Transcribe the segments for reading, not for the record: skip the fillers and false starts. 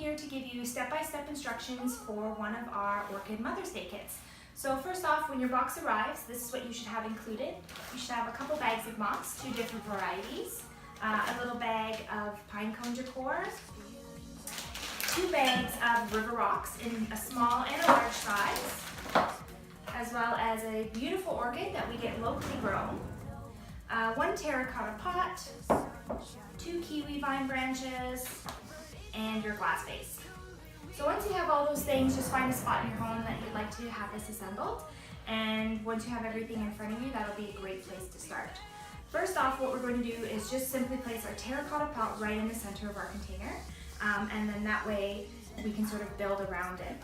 here to give you step-by-step instructions for one of our Orchid Mother's Day kits. So first off, when your box arrives, this is what you should have included. You should have a couple bags of moss, 2 different varieties, a little bag of pine cone decor, 2 bags of river rocks in a small and a large size, as well as a beautiful orchid that we get locally grown, 1 terracotta pot, 2 kiwi vine branches, and your glass vase. So once you have all those things, just find a spot in your home that you'd like to have this assembled. And once you have everything in front of you, that'll be a great place to start. First off, what we're going to do is just simply place our terracotta pot right in the center of our container. And then that way we can sort of build around it.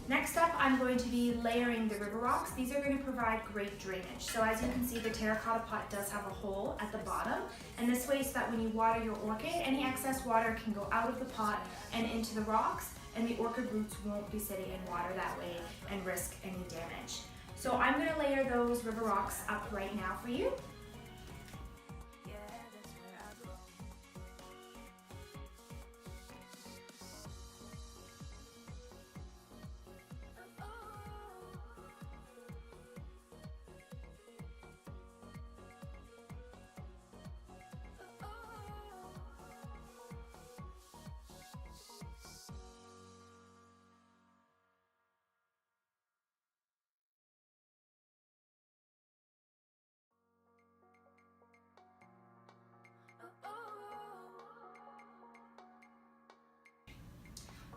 Next up, I'm going to be layering the river rocks. These are going to provide great drainage. So as you can see, the terracotta pot does have a hole at the bottom, and this way so that when you water your orchid, any excess water can go out of the pot and into the rocks, and the orchid roots won't be sitting in water that way and risk any damage. So I'm going to layer those river rocks up right now for you.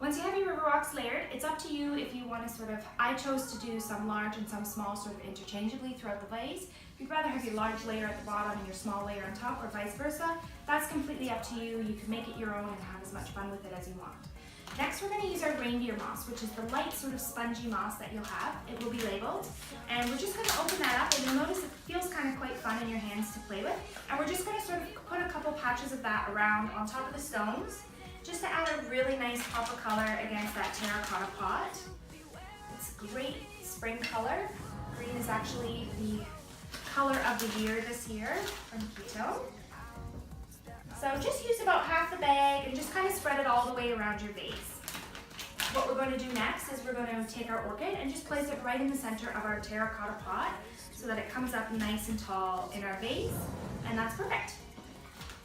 Once you have your river rocks layered, it's up to you if you want to I chose to do some large and some small sort of interchangeably throughout the vase. If you'd rather have your large layer at the bottom and your small layer on top, or vice versa, that's completely up to you. You can make it your own and have as much fun with it as you want. Next, we're going to use our reindeer moss, which is the light sort of spongy moss that you'll have. It will be labeled. And we're just going to open that up, and you'll notice it feels kind of quite fun in your hands to play with. And we're just going to sort of put a couple patches of that around on top of the stones, just to add a really nice pop of color against that terracotta pot. It's a great spring color. Green is actually the color of the year this year from Keto. So just use about half the bag and just kind of spread it all the way around your vase. What we're going to do next is we're going to take our orchid and just place it right in the center of our terracotta pot so that it comes up nice and tall in our vase, and that's perfect.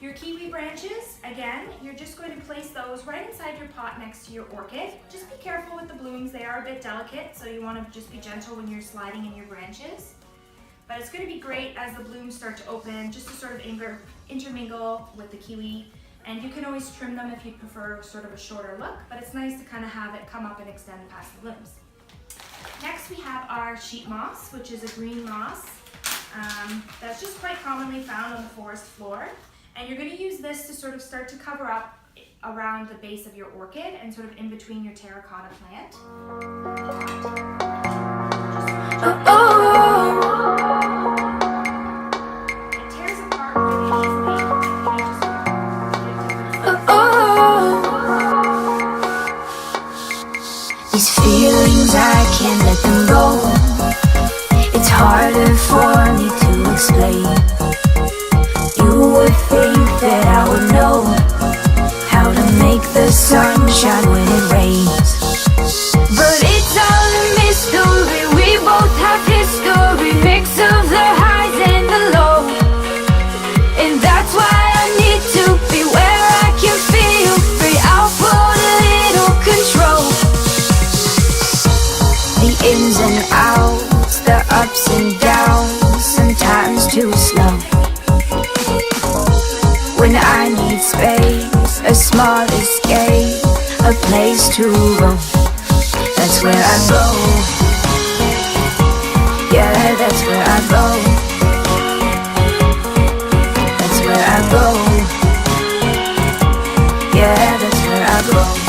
Your kiwi branches, again, you're just going to place those right inside your pot next to your orchid. Just be careful with the blooms, they are a bit delicate, so you want to just be gentle when you're sliding in your branches. But it's going to be great as the blooms start to open, just to sort of intermingle with the kiwi. And you can always trim them if you prefer sort of a shorter look, but it's nice to kind of have it come up and extend past the blooms. Next we have our sheet moss, which is a green moss that's just quite commonly found on the forest floor. And you're going to use this to sort of start to cover up around the base of your orchid and sort of in between your terracotta plant. It tears apart really easily. These feelings, I can't let them go. It's harder for me to explain. You would think that I would know how to make the sun shine when it rains, but it's all a mystery. We both have history, mix of the highs and the lows, and that's why I need to be where I can feel free. I'll put a little control. The ins and outs, the ups and downs, sometimes too slow. When I need space, a small escape, a place to roam, that's where I go. Yeah, that's where I go. That's where I go. Yeah, that's where I go.